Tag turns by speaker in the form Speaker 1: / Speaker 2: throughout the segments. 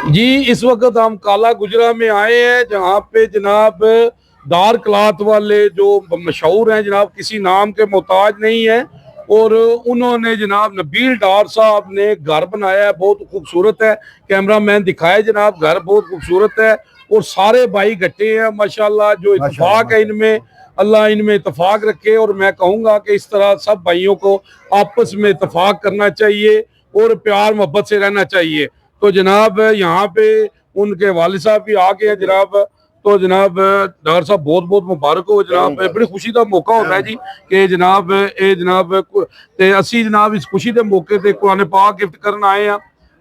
Speaker 1: जी इस वक्त हम काला गुजरा में आए हैं, जहाँ पे जनाब दार क्लाथ वाले जो मशहूर हैं जनाब, किसी नाम के मोहताज नहीं है। और उन्होंने जनाब नबील डार साहब ने घर बनाया है, बहुत खूबसूरत है। कैमरा मैन दिखाए जनाब, घर बहुत खूबसूरत है और सारे भाई इकट्ठे हैं माशाल्लाह। जो इत्तेफाक है इनमें, अल्लाह इनमें इत्तेफाक रखे। और मैं कहूँगा कि इस तरह सब भाइयों को आपस में इत्तेफाक करना चाहिए और प्यार मोहब्बत से रहना चाहिए। तो जनाब यहाँ पे उनके वालिद साहब भी आ गए हैं जनाब। तो जनाब डार साहब बहुत बहुत मुबारक हो जनाब, बड़ी खुशी का मौका होता है जी कि जनाब ये जनाब ते असी जनाब इस खुशी के मौके ते कुरान पाक गिफ्ट करन आए हैं।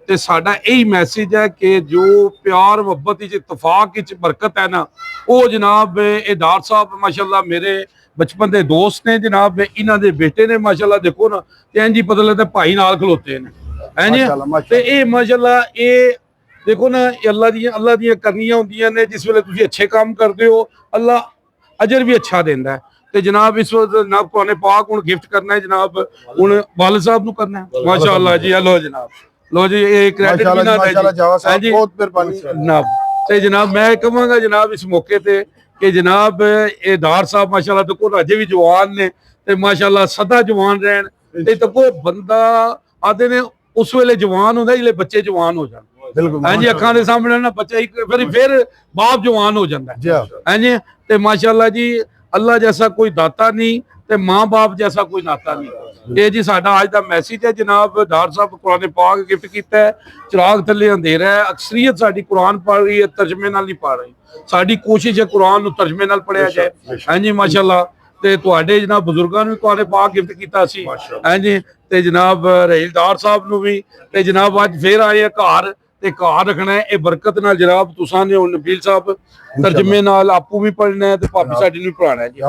Speaker 1: ते साडा यही मैसेज है कि जो प्यार मुहब्बत इत्तफाक बरकत है ना, वो जनाब ये डार साहब माशाल्लाह मेरे बचपन के दोस्त ने जनाब, इन्हों के बेटे ने माशाल्लाह। देखो ना इंज ही पता लगता भाई नाल खलोते हैं माशाल्लाह। ये देखो ना अल्लाह दी करनियां होंदियां ने, जिस वेले तुसीं अच्छे काम करते हो अल्लाह अजर भी अच्छा देंदा है। ते जनाब इस वक्त जनाब कुरान पाक हुण गिफ्ट करना है जनाब, हुण वालिद साहब नूं करना है माशाल्लाह जी। लो जनाब, लो जी ये क्रेडिट भी ना दे जी बहुत मेहरबानी जनाब। ते जनाब मैं कहवांगा जनाब इस मौके ते कि जनाब ये डार साहब माशाल्लाह देखो अजे भी जवान ने ते माशाल्लाह सदा जवान रहन। ते देखो बंदा आदे ने उस वेले जवान होंदा जिसले बच्चे जवान हो जान। हाँ जी अखां दे सामने ना बच्चा फिर बाप जवान हो जाता है। हाँ जी ते माशाल्लाह जी अल्लाह जैसा कोई दाता नहीं ते माँ बाप जैसा कोई नाता नहीं। ये जी साडा आज दा मैसेज है जनाब। डार साहब कुरान पाक गिफ्ट किया है, चिराग थले अंधेरा है। अक्सरियत साडी कुरान पढ़ रही है, तर्जमे नाल नहीं पढ़ रही। साडी कोशिश है कुरान नूं तर्जमे नाल पढ़िया जाए। हाँ जी माशाल्लाह। ते तुहाडे जनाब बुजुर्गां नूं कुरान पाक गिफ्ट कीता सी। हाँ जी ते जनाब रहील डार साहब नूं भी ते जनाब अज फिर आए घर ते घर रखना है। ये बरकत नाल जनाब तुसां ने नबील साहब तर्जमे नाल आपू भी पढ़ना है ते भाभी साडी नूं पढ़ाना है जी।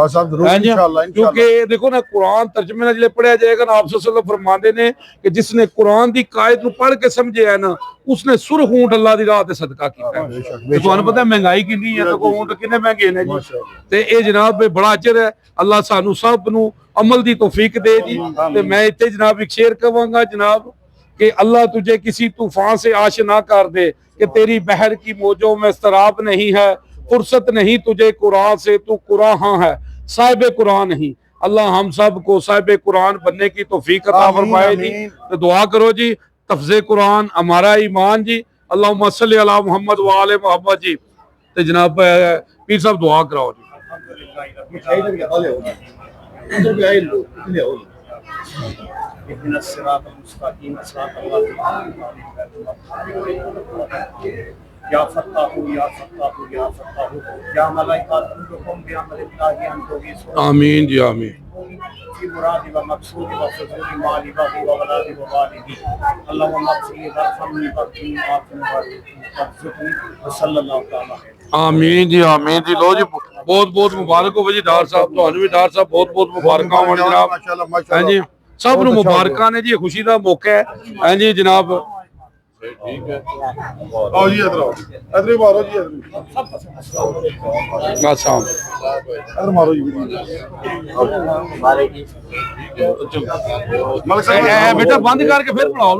Speaker 1: क्योंकि देखो ना कुरान तर्जमे नाल जिहड़े पढ़िया जाएगा ना, आप सल्लल्लाहु अलैहि वसल्लम फरमाते ने कि जिसने कुरान दी कायद नूं पढ़ के समझे है ना, उसने सुरख ऊंट अल्लाह दी राह ते सदका कीता है। ते तुहानूं पता महंगाई कितनी है, देखो ऊंट कितने महंगे ने जी। ते ये जनाब बड़ा अजर है। अल्लाह सानू सब नूं अमल दी तौफीक दे जी। ते मैं इत्थे जनाब एक शेर कहांगा जनाब कि अल्लाह तुझे किसी तूफान से आशना कर दे कि तेरी बहर की मौजों में इस्तराब नहीं है। फुर्सत नहीं तुझे कुरान से, तू कुरान है साहिब कुरान नहीं। अल्लाह हम सब को साहिब कुरान बनने की तौफीक अता फरमाए जी। तो दुआ करो जी, तफ्ज़े कुरान हमारा ईमान जी। अल्लाहुम्मा सल्ली अला मुहम्मद व आले मुहम्मद जी। तो जनाब पीर साहब दुआ कराओ जी।
Speaker 2: या फत्ताहु या फत्ताहु या फत्ताहु या मलाइकातुकुम या मलाइकाति अंतोगी
Speaker 1: आमीन जी आमीन।
Speaker 2: की मुरादी व मकसूदी व फजूली माली व वलादी व वालिदी अल्लाहुम्मा मगफिरली वरहमनी वरहमनी वरज़ुक़नी व सल्लल्लाहु तआला
Speaker 1: आमीन जी आमीन जी। लो जी बहुत बहुत मुबारक हो जी डार साहब, तुहानू भी डार साहब बहुत बहुत मुबारक हो जनाब। हाँ जी सब नूं मुबारक ने जी, खुशी का मौका है। हाँ जी जनाब ठीक है।
Speaker 3: आओ जी इधर आओ, इधर ही मारो जी, इधर मारो जी।
Speaker 1: बेटा बंद करके फिर पढ़ाओ।